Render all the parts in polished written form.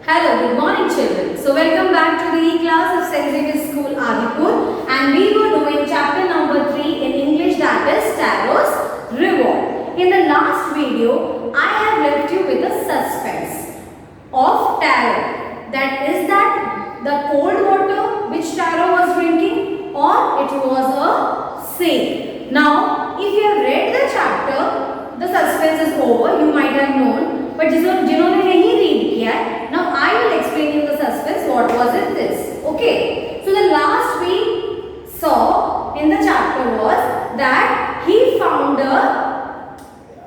Hello, good morning children. So welcome back to the E-class of St. Xavier's School, Adipur, and we were doing chapter number 3 in English, that is Taro's Reward. In the last video, I have left you with a suspense of Taro. That the cold water which Taro was drinking, or it was a snake. Now, if you have read the chapter, the suspense is over. You might have known. But जिन्होंने नहीं read किया है, now I will explain you the suspense. What was it? This. Okay. So the last we saw in the chapter was that he found a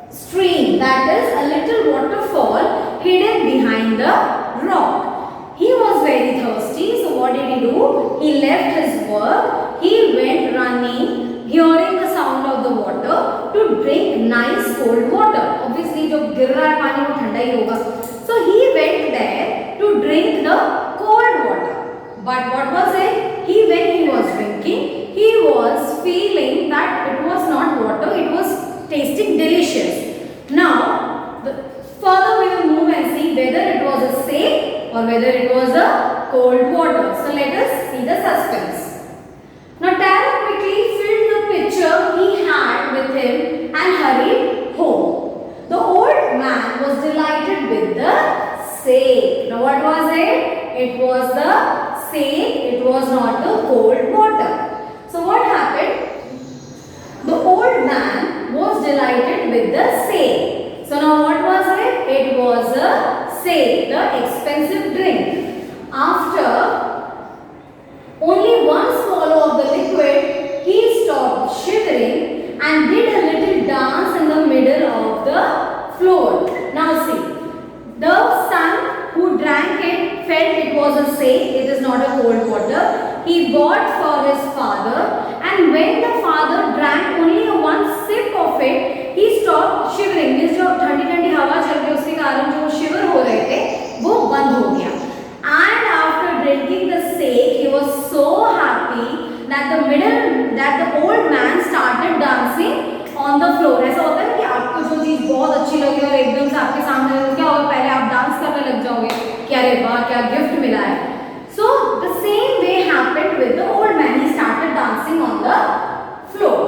stream, that is a little waterfall hidden behind the rock. He was very thirsty. So what did he do? He left his work. He went running, hearing the sound of the water, to drink nice cold water. Obviously, जो गिर रहा है पानी वो ठंडा ही होगा. So he went there to drink the cold water. But what was it? When he was drinking, he was feeling that it was not water. It was tasting delicious. Now, further we will move and see whether it was a snake or whether it was a cold water. So let us see the suspense. Now Taro quickly filled the pitcher he had with him and hurried home. The old man was delighted with the snake. Now what was it? It was the snake. It was not the cold water. So what happened? The old man was delighted with the snake. So now what was it? It was a snake, the expensive drink. After only one swallow of the liquid, he stopped shivering and did a little dance in the middle of the floor. Now see, the son who drank it felt it was a snake, it is not a cold water. He bought for his father, and when the father drank only one sip of it, he stopped shivering. Means जो ठंडी ठंडी हवा चल रही उसके कारण जो शिवर हो रहे थे वो बंद हो गया. And after drinking the snake, he was so happy that the old man started dancing on the floor. ऐसा होता है कि आपको जो चीज बहुत अच्छी लगे और एकदम से आपके सामने क्या होगा, पहले आप डांस करने लग जाओगे कि अरे वाह क्या गिफ्ट मिला है. So the same way happened with the old man. He started dancing on the floor.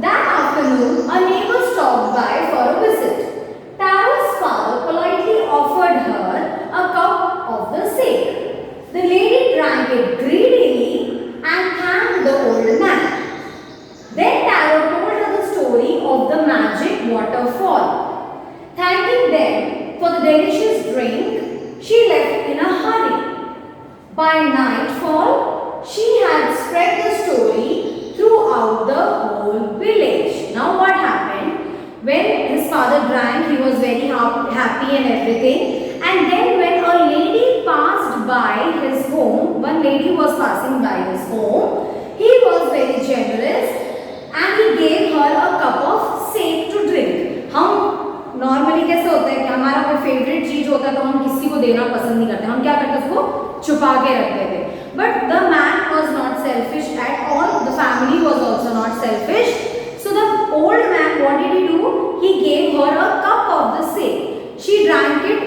That afternoon, a neighbor stopped by for a visit. Taro's father politely offered her a cup of the snake. The lady drank it greedily and thanked the old man. Then Taro told her the story of the magic waterfall. Thanking them for the delicious drink, she left in a hurry. By nightfall, she had spread the story throughout the whole village. Now what happened? When his father drank, he was very happy and everything. And then when a lady passed by his home, one lady was passing by his home, he was very generous and he gave her a cup of snake to drink. हम normally कैसे होता है कि हमारा कोई favourite चीज होता है तो हम किसी को देना पसंद नहीं करते. हम क्या करते उसको छुपा के रखते थे. But the man was not selfish at all. The family was also not selfish. So the old man, what did he do? He gave her a cup of the snake. She drank it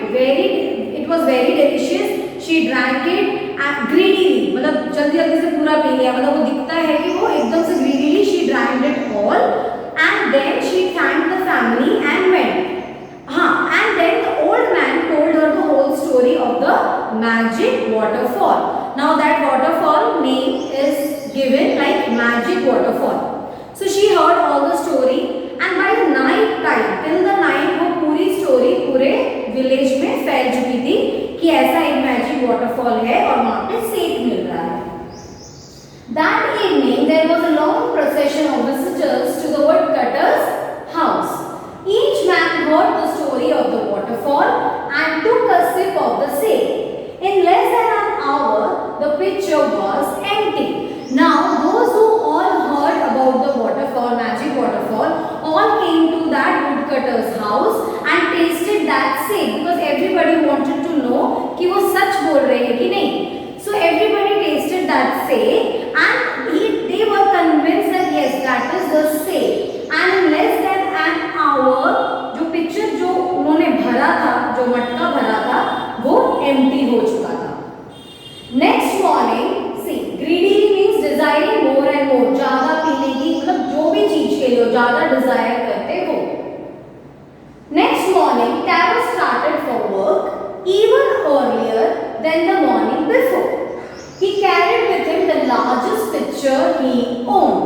it was very delicious. She drank it greedily. मतलब जल्दी जल्दी से पूरा P लिया. मतलब वो दिखता है कि वो एकदम से greedily she drank it all. And then she thanked the family and went. And then the old man told her the whole story of the magic waterfall. Now that waterfall name is given like magic waterfall. So she heard all the story, and by the night time, till the night वो पूरी story पूरे village में फैल चुकी थी कि ऐसा एक magic waterfall है और वहाँ पे snake मिल रहा है. That evening there was a long procession of visitors to the woodcutter's house. Each man heard the story of the waterfall and took a sip of the snake. In less than an hour, the pitcher was empty. Now, those who all heard about the waterfall, magic waterfall, all came to that woodcutter's house and tasted that snake because everybody wanted to know कि वो सच बोल रहे हैं कि नहीं. So everybody tasted that snake and they were convinced that yes, that is the snake. And in less than an hour, जो pitcher जो उन्होंने भरा था, जो मटका भरा था, एम्प्टी हो चुका था। Next morning see greedy means desiring more and more, ज्यादा पीने की, मतलब जो भी चीज के लिए ज्यादा डिजायर करते हो। Next morning tarot started for work even earlier than the morning before. He carried with him the largest pitcher he owned,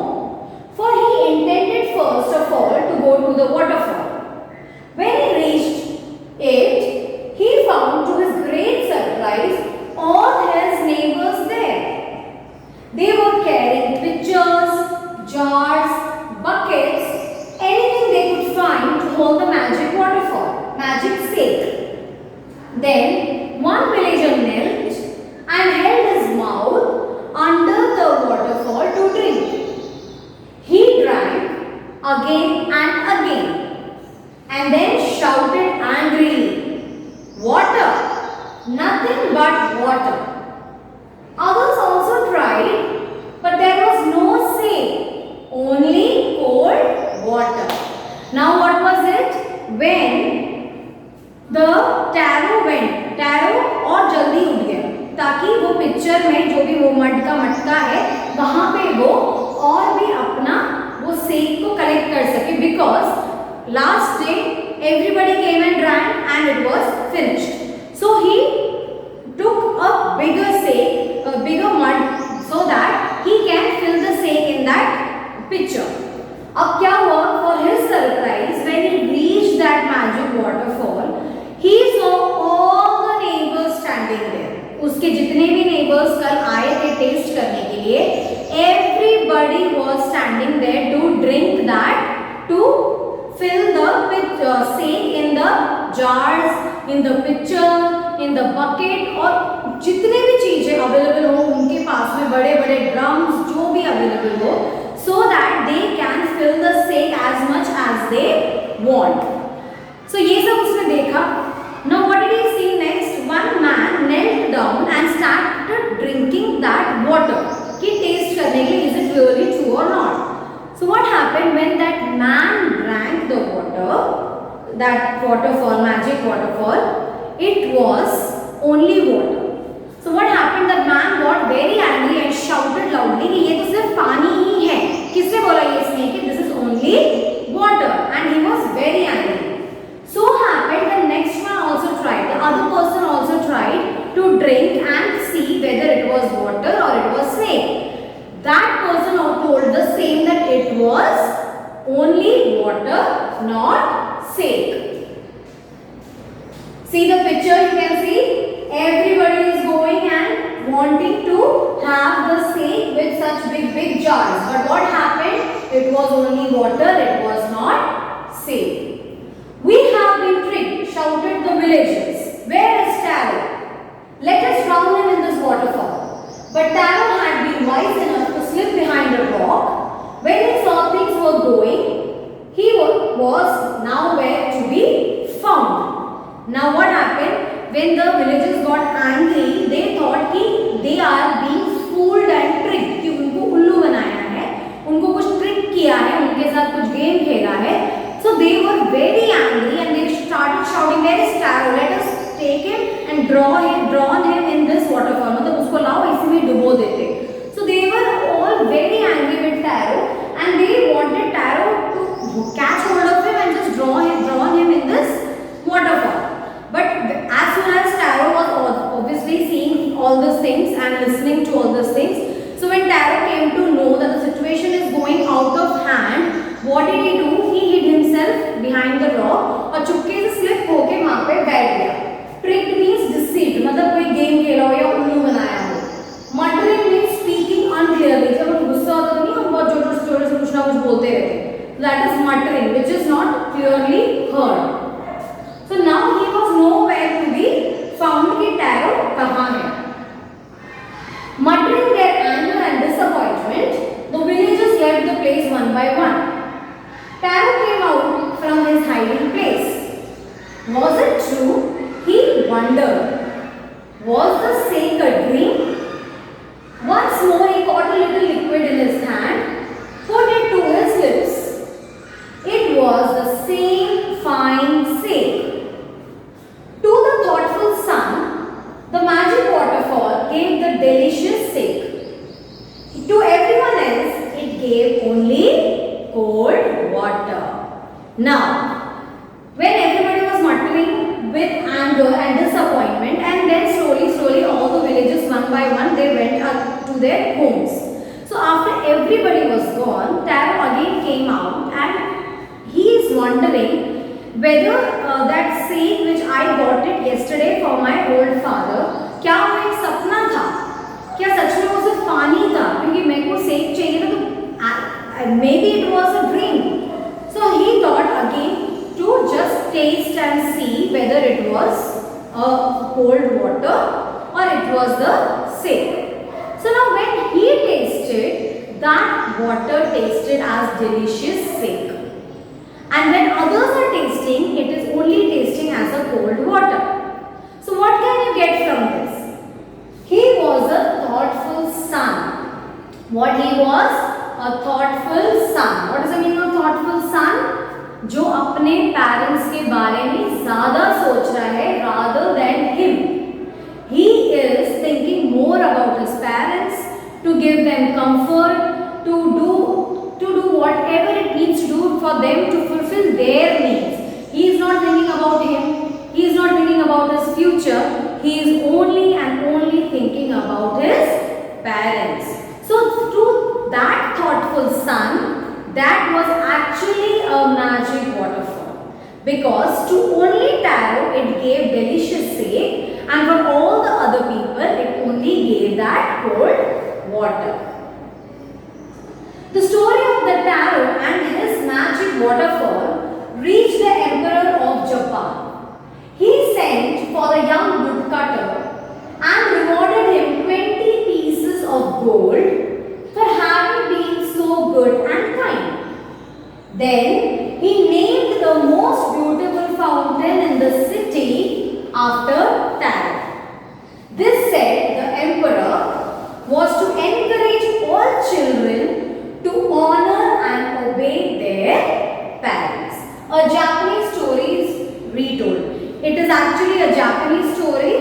for he intended first of all to go to the waterfall. When he reached it, he found to his great surprise all his neighbors there. They were carrying pitchers, jars, buckets, anything they could find to hold the magic waterfall, magic sake. Then one villager knelt and held his mouth under the waterfall to drink. He drank again and again and then shouted angrily, "Water! Nothing but water!" Others also tried, but there was no sake, only cold water. Now what was it? When the tarot went, tarot और जल्दी उठ गया ताकि वो picture में जो भी वो मड का मटका है वहां पे वो और भी अपना वो सेक को कलेक्ट कर सके, because last day everybody came and drank and it was finished. So he took a bigger sack, a bigger mud, so that he can fill the sack in that picture. अब क्या हुआ? For his surprise when he reached that magic waterfall, he saw all the neighbors standing there. उसके जितने भी neighbors कल आए थे test करने के लिए, everybody was standing there to drink that, to fill the sake in the jars, in the pitcher, in the bucket, और जितने भी चीजें अवेलेबल हो उनके पास में, बड़े बड़े ड्रम्स जो भी अवेलेबल हो, so that they can fill the sake as much as they want. So ये सब उसने देखा। Now what did he see next? One man knelt down and started drinking that water. कि taste करने के लिए is it really true or not? So what happened when that man drank the water, that waterfall, magic waterfall? It was only water. So what happened? That man got very angry and shouted loudly कि ये तो सिर्फ पानी ही है। किसने बोला ये इसने कि this is only water? And he was very angry. So happened the next one also tried, the other person also tried to drink and see whether it was water or it was snake. That person told the same that it was only water, not snake. See the picture, you can see everybody is going and wanting to have the snake with such big jars. But what happened? It was only water, it was not snake. "We have been tricked," shouted the villagers. "Where is Taro? Let us drown him in this waterfall." But Taro had been wise enough to slip behind a rock. When he saw things were going, he was nowhere to be found. Now what happened? When the villagers got angry, they thought कि they are being fooled and tricked, कि उनको उल्लू बनाया है, उनको कुछ trick किया है, उनके साथ कुछ गेम खेला है। So they were very angry and they started shouting, "Where is Taro? Let us take him and drown him in this waterfall." मतलब उसको लाओ इसी में डुबो देते। So they were all very angry with Taro and they wanted Taro to catch hold of him and just drown him in this waterfall. But as soon as Taro was obviously seeing all these things and listening to all these things, so when Taro came to know that the situation is going out of hand, what did he do? He hid himself behind the rock और चुपके से slip होके वहां पे बैठ गया। Tricked means deceit, मतलब कोई गेम खेला हो या उल्लू बनाया हो। Muttering means speaking unclearly, जब हम गुस्सा होता है नहीं, हम बहुत जोर से कुछ ना कुछ बोलते रहते हैं। That is muttering, which is not clearly heard. So now he was nowhere to be found कि Taro कहाँ है। Muttering their anger and disappointment, the villagers left the place one by one. Taro came out from his hiding place. Was it true? He wondered. Was the sake a dream? Once more he caught a little liquid in his hand, put it to his lips. It was the same fine sake. To the thoughtful son, क्या वो एक सपना था, क्या सच में वो सिर्फ पानी था, क्योंकि मेरे को सेक चाहिए था, तो maybe it was a dream. So he thought again to just test and see whether it was a cold water or it was the same. So now when he tasted, that water tasted as delicious sake, and when others are tasting, it is only tasting as a cold water. So what can you get from this? He was a thoughtful son. What he was? A thoughtful son. What is the meaning of thoughtful son? जो अपने parents के बारे में ज्यादा सोच रहा है rather than him. He is thinking more about his parents, to give them comfort, to do whatever it needs to do for them to fulfill their needs. He is not thinking about him. He is not thinking about his future. He is only and only thinking about his parents. So to that thoughtful son, that was actually a magic waterfall, because to only Taro it gave delicious sake, and for all the other people it only gave that cold water. The story of the Taro and his magic waterfall reached the Emperor of Japan. He sent for the young woodcutter and rewarded him 20 pieces of gold for having been so good and kind. Then he named the most beautiful fountain in the city after Taro. This said, the emperor was to encourage all children to honor and obey their parents. A Japanese story is retold. It is actually a Japanese story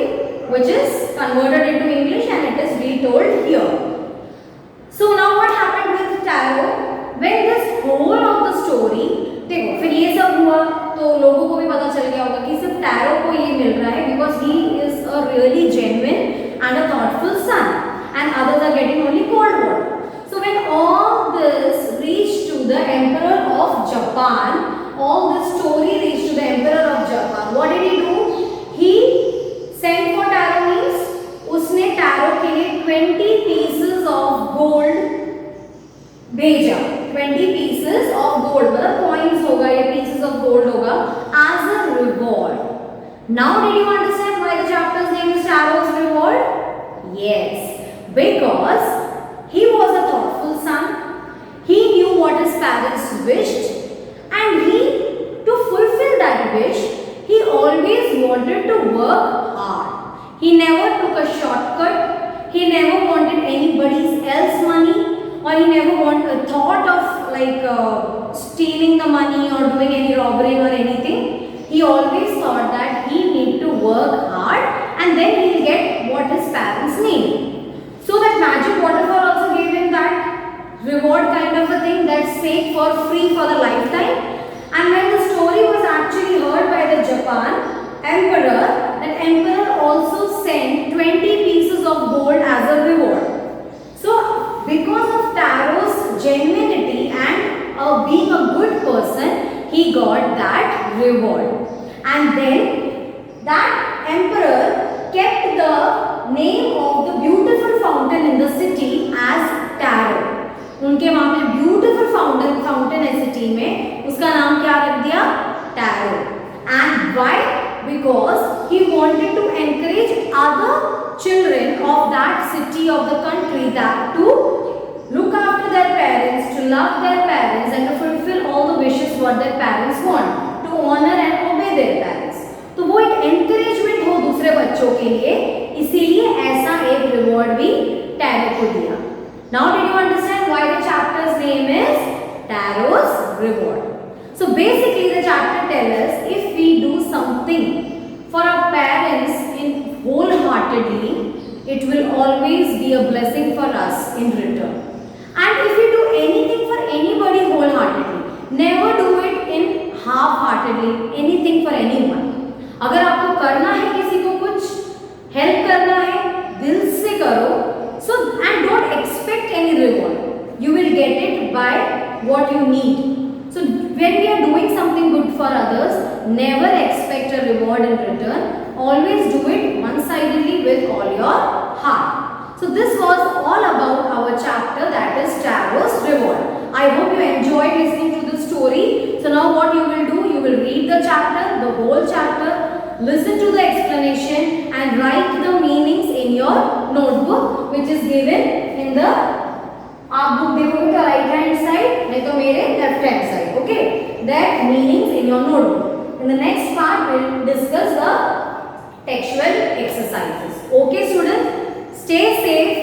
which is converted into English and it is retold here. So now what happened with Taro? When this whole of the story, देखो फिर ये सब हुआ तो लोगों को भी पता चल गया होगा कि सिर्फ टैरो को ये मिल रहा है because he is a really genuine and a thoughtful son, and others are getting only cold water. So when all this reached to the Emperor of Japan, all this story reached to the Emperor of Japan, what did he do? He sent for Taro means उसने tarot के लिए 20 pieces of gold भेजा. 20 pieces of gold, मतलब coins होगा या pieces of gold होगा as a reward. Now did you understand why the chapter's name is Taro's Reward? Yes, because he was a thoughtful son. He knew what his parents wished, and to fulfill that wish, he always wanted to work hard. He never took a shortcut. He never wanted anybody else's money, or he never thought of stealing the money or doing any robbery or anything. He always thought that he need to work hard and then he'll get what his parents need. So that magic waterfall also gave him that reward kind of a thing, that sake for free for the lifetime. And when the story was actually heard by the Japan emperor, that emperor also sent 20 pieces of gold as a reward. So because of Taro's genuinity and being a good person, he got that reward. And then that emperor kept the name of the beautiful fountain in the city as Taro. उनके वहाँ पे beautiful fountain है city में, उसका नाम क्या रख दिया? Taro. And why? Because he wanted to encourage other children of that city, of the country, that to look after their parents, to love their parents and to fulfill all the wishes what their parents want, to honor and obey their parents. तो वो एक encouragement हो दूसरे बच्चों के लिए, इसीलिए ऐसा एक reward भी टैरो को दिया. Now did you understand why the chapter's name is Taro's Reward? So basically the chapter tells us if we do something for our parents in wholeheartedly, it will always be a blessing for us in return. And if we do anything for anybody wholeheartedly, never do it in half-heartedly, anything for anyone. अगर आपको करना है किसी को कुछ help करना है, दिल से करो. So and don't expect any reward. You will get it by what you need. So when we are doing something good for others, never expect a reward in return. Always do it one-sidedly with all your heart. So this was all about our chapter, that is Taro's Reward. I hope you enjoyed listening to the story. So now what you will do, you will read the chapter, the whole chapter, listen to the explanation and write the meanings in your notebook which is given in the, आप book देखोगे तो right hand side, नहीं तो मेरे left hand side. Okay, that meanings in your notebook. In the next part we will discuss the textual exercises. Okay students, stay safe.